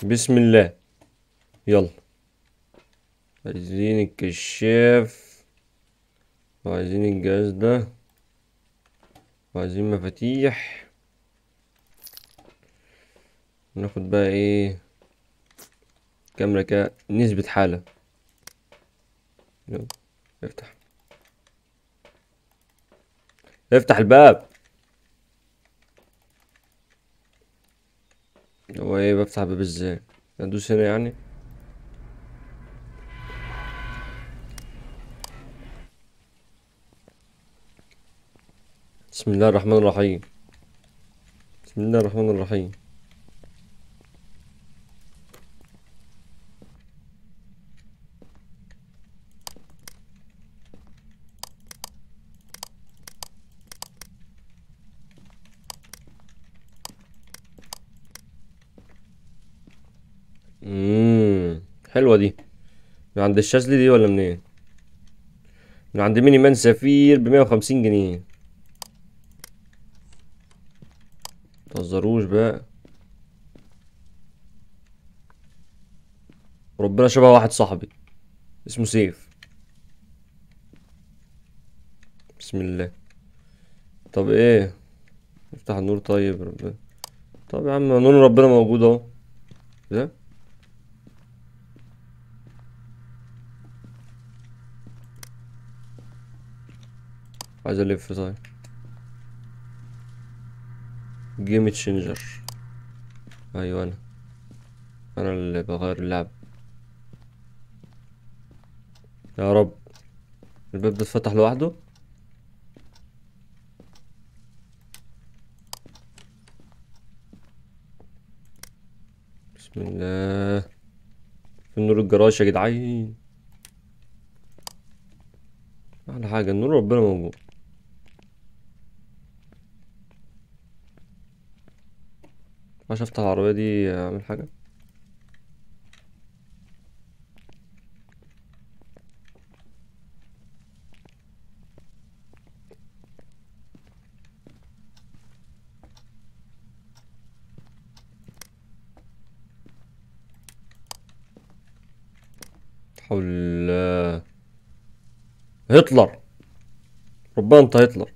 بسم الله. يلا. عايزين الكشاف، وعايزين الجهاز ده، وعايزين مفاتيح. ناخد بقى ايه؟ كاميرا كده نسبة حالة. يلا افتح، افتح الباب. هو ايه بفتح الباب ازاي؟ ادوس هنا يعني؟ بسم الله الرحمن الرحيم. بسم الله الرحمن الرحيم. حلوة دي. من عند الشاذلي دي ولا منين؟ من عند ميني مان سفير ب150 جنيه. متهزروش بقى. ربنا شبه واحد صاحبي اسمه سيف. بسم الله. طب ايه؟ افتح النور طيب ربنا. طب يا عم نور ربنا موجود اهو. ده عايز الف طيب. جيم تشينجر. ايوه انا اللي بغير اللعب. يا رب. الباب ده اتفتح لوحده. بسم الله. في نور الجراج يا جدعان. احلى حاجه النور ربنا موجود. عشان افتح العربيه دي اعمل حاجه. حول الله. هتلر. ربنا انت هتلر.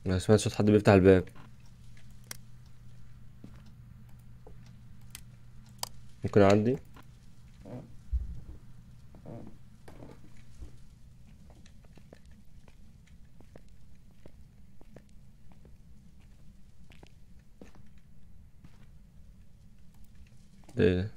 انا سمعت صوت حد بيفتح الباب. ممكن اعدي. ده ايه ده؟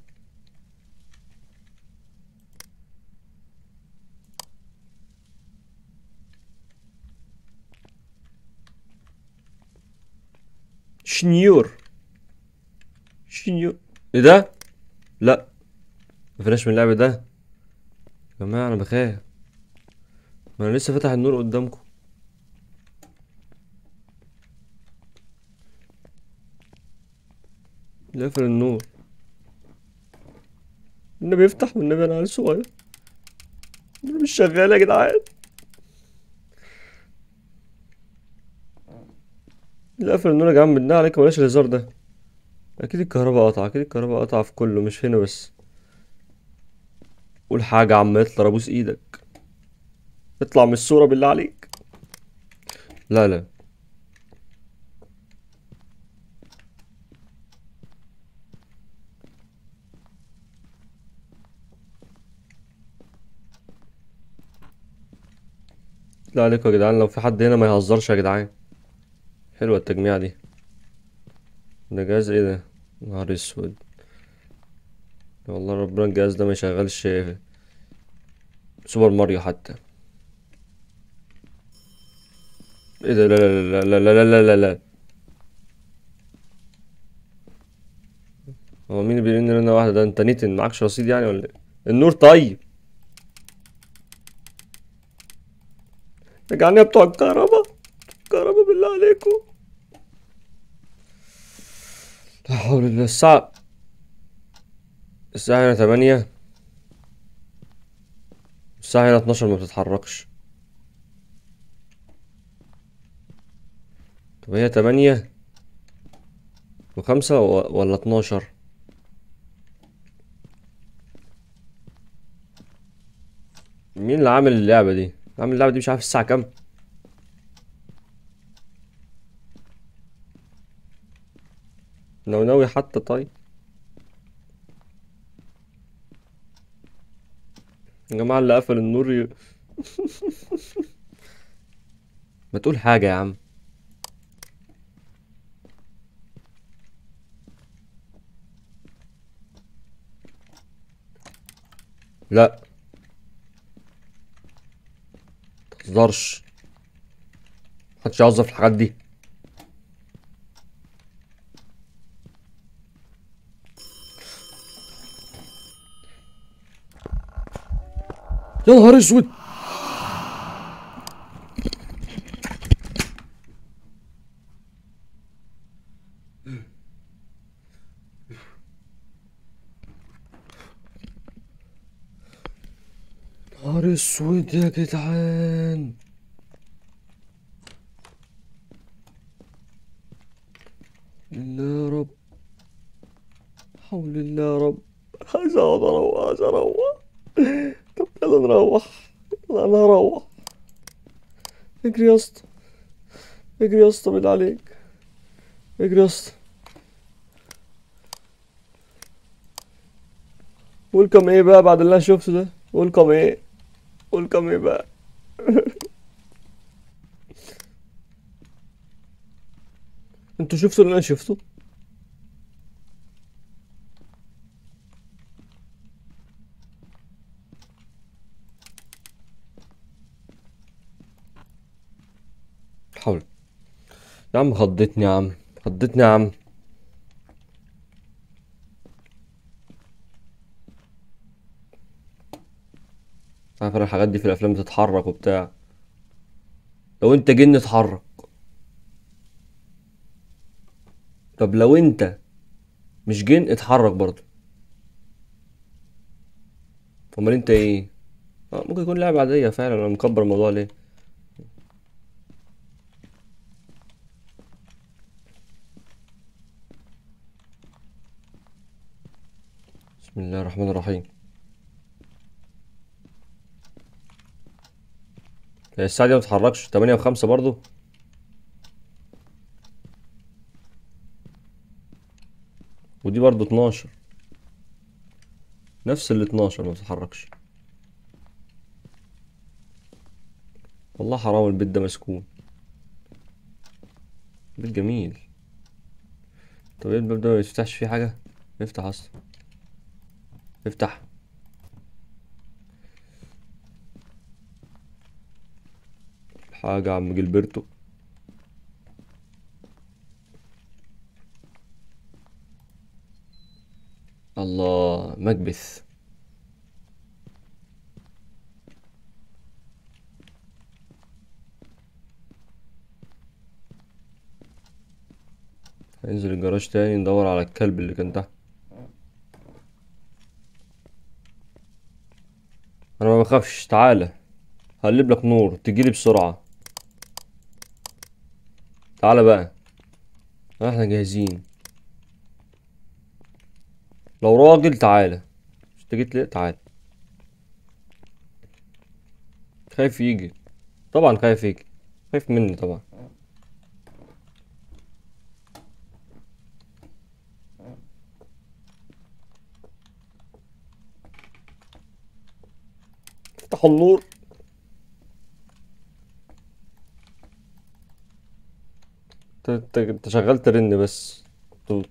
شنيور. شنيور. ايه ده؟ لا. مفيناش من اللعب ده يا جماعه، انا بخاف. ما انا لسه فاتح النور قدامكم. قفل النور. النبي يفتح والنبي انا عيل صغير. النور مش شغال يا جدعان. اللي قفل النور يا جدعان بالله عليك بلاش الهزار ده. اكيد الكهرباء قطع، اكيد الكهرباء قطع في كله مش هنا بس. قول حاجة يا عم يطلع ابوس ايدك. اطلع من الصورة بالله عليك. لا لا. لا عليكم يا جدعان، لو في حد هنا ما يهزرش يا جدعان. حلوة التجميعة دي. ده جهاز ايه ده؟ نهار اسود. والله ربنا الجهاز ده ما يشغلش سوبر ماريو حتى. ايه ده؟ لا لا لا لا لا لا لا لا لا. هو مين اللي بيرن رنة واحدة ده؟ انت نيتن معكش رصيد يعني ولا ايه؟ النور طيب. رجعني يا بتوع الكهرباء. الكهرباء بالله عليكم. لا حول الله. الساعة هنا 8. الساعة هنا 12 ما بتتحركش. طب هي 8 و5 ولا 12؟ مين اللي عامل اللعبة دي؟ عامل اللعبة دي مش عارف الساعة كام؟ لو ناوي حتى طيب. يا جماعة اللي قفل النور ما تقول حاجة يا عم. لا متهزرش. محدش يهزر في الحاجات دي. يا نهار اسود. نهار اسود يا جدعان. الله يا رب. حول الله يا رب. عايز اقعد اروح، عايز اروح. طب يلا نروح. يلا انا هروح. اجري يا اسطى. اجري يا اسطى بالله عليك. اجري يا اسطى. ويلكم ايه بقى بعد اللي انا شفته ده؟ ويلكم ايه؟ ويلكم ايه بقى؟ انتوا شفتوا اللي انا شفته؟ حول. يا عم خضتني يا عم. خضتني يا عم. عارف الحاجات دي في الافلام بتتحرك وبتاع. لو انت جن اتحرك. طب لو انت مش جن اتحرك برضه. امال انت ايه؟ ممكن يكون لعبة عادية فعلا. انا مكبر الموضوع ليه؟ بسم الله الرحمن الرحيم. هي الساعة دي ما بتتحركش 8 و5 برضه. ودي برضه 12. نفس ال 12 ما بتتحركش. والله حرام البيت ده مسكون. بيت جميل. طب ايه الباب ده ما بيفتحش فيه حاجة؟ افتح اصلا. افتح. حاجة يا عم جilberto. الله مكبث. هننزل الجراج تاني ندور على الكلب اللي كان تحت. انا ما بخافش. تعالى هقلب لك نور تجيلي بسرعة. تعالى بقى. احنا جاهزين. لو راجل تعالى. مش انت جيت ليه؟ تعالى. خايف يجي. طبعا خايف يجي. خايف مني طبعا. افتحوا النور. انت شغال ترن بس. طول.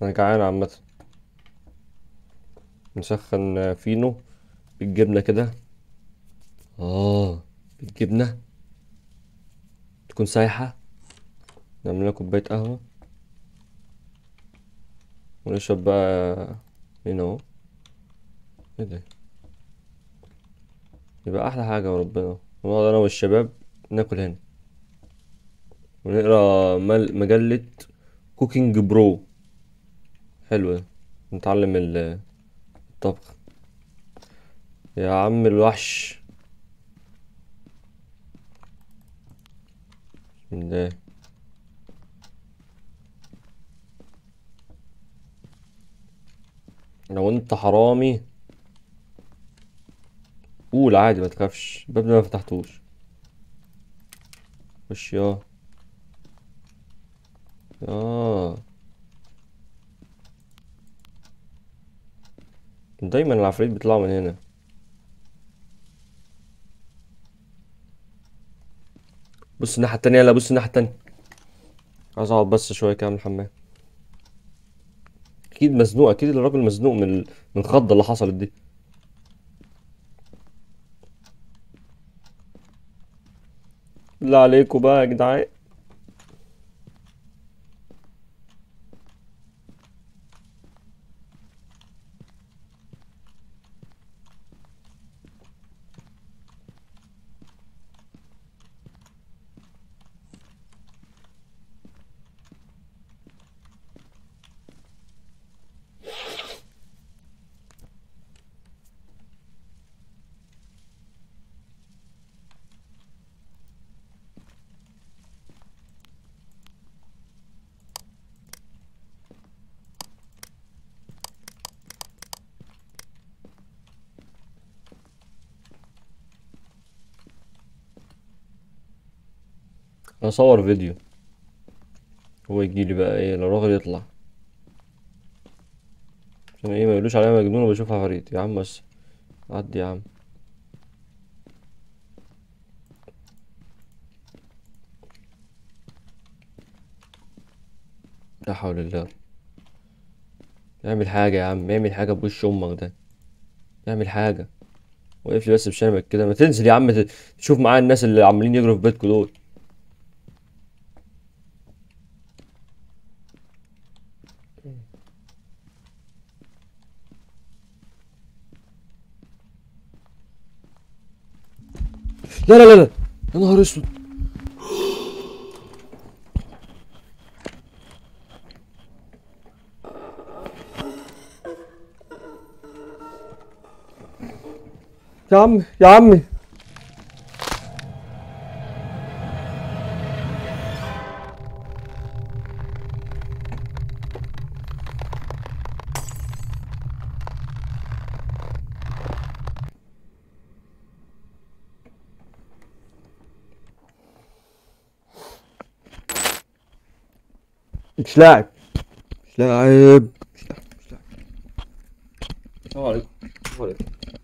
انا جعان عامة. نسخن فينو بالجبنة كده. بالجبنة تكون سايحة. نعمل لنا كوباية قهوة ونشرب بقى. هنا اهو. ايه ده؟ يبقى احلى حاجة وربنا، ونقعد انا والشباب ناكل هنا ونقرا مجلة كوكينج برو. حلو ده، نتعلم الطبخ. يا عم الوحش. بسم الله. لو انت حرامي قول عادي، ما تخافش، الباب ده ما فتحتوش. خش يا اه. دايما العفاريت بيطلعوا من هنا. بص الناحية التانية، يلا بص الناحية التانية. عايز اقعد بس شوية كده اعمل الحمام. اكيد مزنوق، اكيد الراجل مزنوق من الخضة اللي حصلت دي. بالله عليكم بقى يا جدعان. اصور فيديو، هو يجيلي بقى ايه لو الراجل يطلع، عشان ايه ما يقولوش عليا مجنون وبشوف عفاريت. يا عم بس عدي يا عم. لا حول الله. اعمل حاجة يا عم، اعمل حاجة بوش امك ده، اعمل حاجة. وقف لي بس بشنبك كده، ما تنزل يا عم تشوف معايا الناس اللي عمالين يجروا في بيتكم دول. لا لا لا لا، يا نهار اسود. يا عم يا عمي. مش لاعب، مش لاعب، مش لاعب، مش لاعب. السلام عليكم. السلام عليكم.